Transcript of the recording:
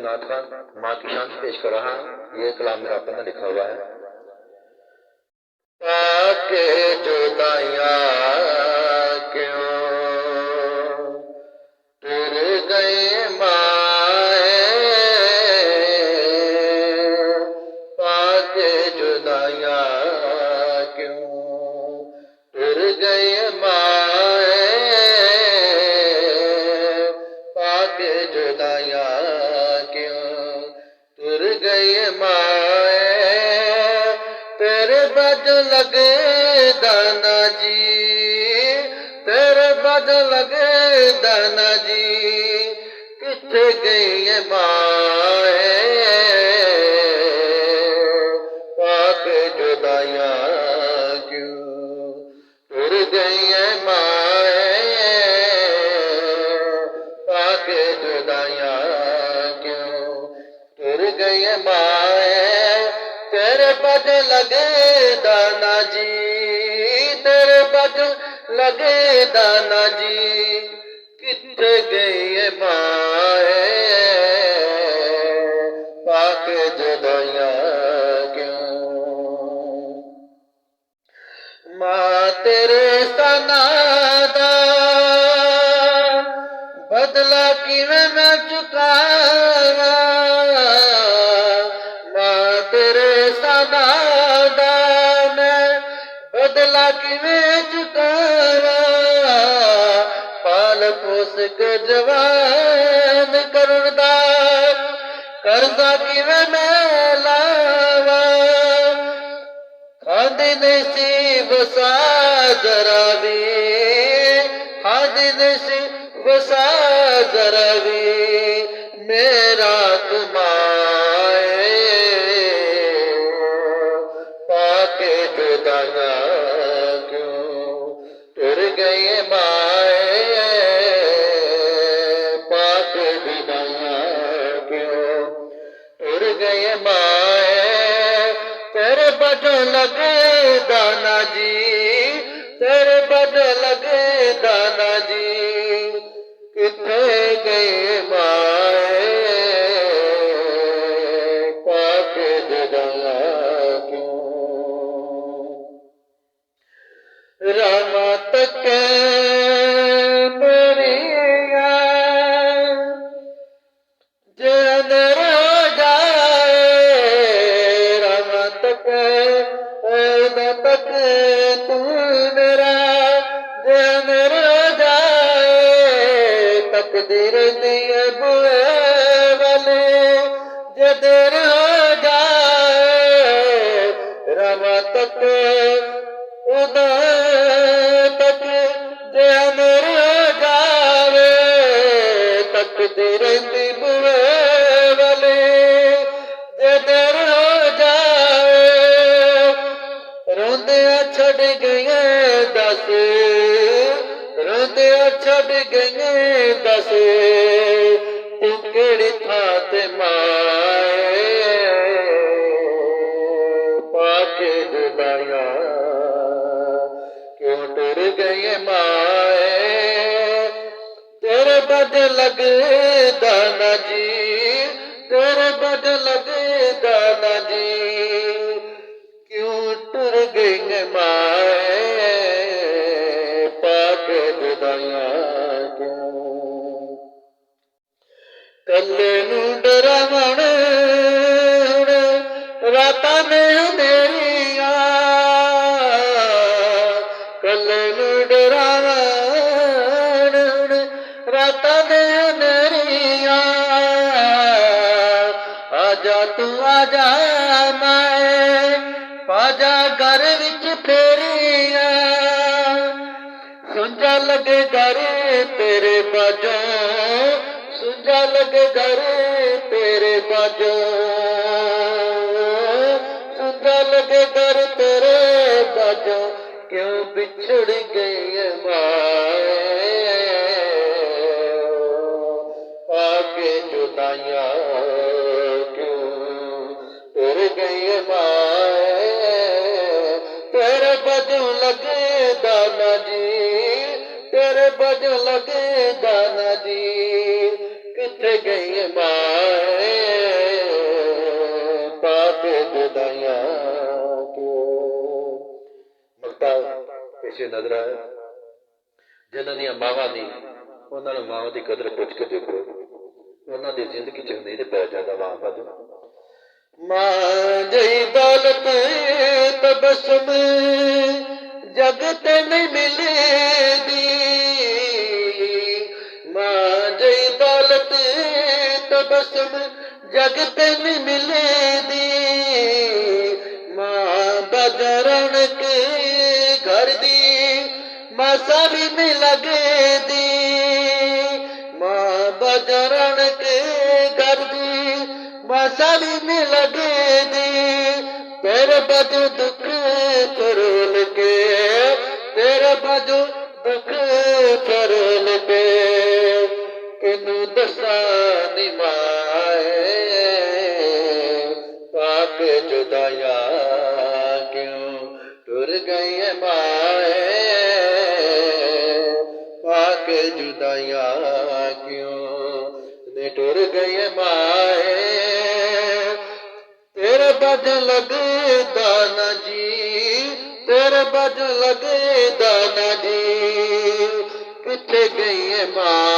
नाथ खान माँ की शांति पेश कर रहा हूँ। ये कलाम मेरा अपना लिखा हुआ है। पाके जुदाइयाँ क्यों फिर गए माए, पाके जुदाइयाँ क्यों फिर गए माए, पाके जुदाइयाँ क्यों फिर गए माए। तेरे बज लगे दाना जी, तेरे बज लगे दाना जी, किथे गई है माए, पाके जुदाइयाँ क्यों फिर गई है माए, पाके जुदाइयाँ क्यों फिर गई है माए। तेरे बज लगे दाना जी, तेरे बज लगे दाना जी, किथे गई है माए, पाके जुदाइयाँ क्यों। माँ तेरे सना दा बदला किवें मैं चुकावा, बदला किवें चुकावा, पाल पोस के जवान करण दा कर्जा किवें मैं लावा। खांदी नसीब सा जरा भी, खांदी नसीब सा जरा भी, मेरा तुम्हारे पाके जुदाइयाँ क्यों फिर गई माए, पाके जुदाइयाँ क्यों फिर गई माए। तेरे बज लगे दाना जी, तेरे बज लगे दाना जी, किथे गए माए, पाके जुदाइयाँ क्यों। रामा तक मेरिया जे अंधेरा हो जाए, रामा तक तक तू मेरा जे अंधेरा हो जाए, तकदीर दिए बुए वाले जे देर हो जाए, रामा तक उदा तक जे अंधेर हो जावे, तकदीर दी बुए वाले जे देर हो जाए। रोंदिया छड़ गई दस, रोंदिया छड़ गई दस, तू केड़ी थां ते माए, पाके जुदाइयाँ क्यों टुर गई माए। तेरे बज लगे दाना जी, तेरे बज लगे दाना जी, क्यों टुर गई माए, पाके जुदाइयाँ क्यों। कल्ले नूं डरावण रातां ने अंधेरियां, कल्ले नूं डरावण रातां ने अंधेरियां, आजा तू आजा माए, पाजा घर विच फेरियां, सुंजा लगे घर तेरे बाजों, सुंजा लगे घर तेरे बाजों, सुंजा लगे घर तेरे बाजों, क्यों बिछड़ गई माए, पाके जुदाइयाँ क्यों फिर गई माए। तेरे बजों लगे दाना जी, तेरे बजों लगे दाना जी, किथे गई माए, जुदाइयां क्यों। मक्ता पेशे नजर है जिन्हां ਦੀਆਂ ਮਾਵਾਂ ਨਹੀਂ ਉਹਨਾਂ ਨੂੰ ਮਾਵਾਂ ਦੀ ਕਦਰ ਪੁੱਛ ਕੇ ਦੇਖੋ, ਉਹਨਾਂ ਦੀ ਜ਼ਿੰਦਗੀ ਚ ਹਨੇਰੇ ਪੈ ਜਾਂਦਾ ਮਾਂ ਬਾਪ। मां जई दौलत तबसम जगत नहीं मिलेगी, मां जई दौलत तबसम जगत नहीं मिलेगी, मां बजरण के घर दी मासा भी नहीं लगेदी, मां बजरण के घर दी मासा भी नहीं लगेदी, तेरे बजो दुख फरोल के, तेरे बजो दुख फरोल के, किनू दसा नी माए पाक जुदाइयां क्यों टुर गई है माए, पाक जुदाइयां क्यों ने टुर गई है माए। तेरे बज लगे दाना जी, तेरे बज लगे दाना जी, किथे गई है मां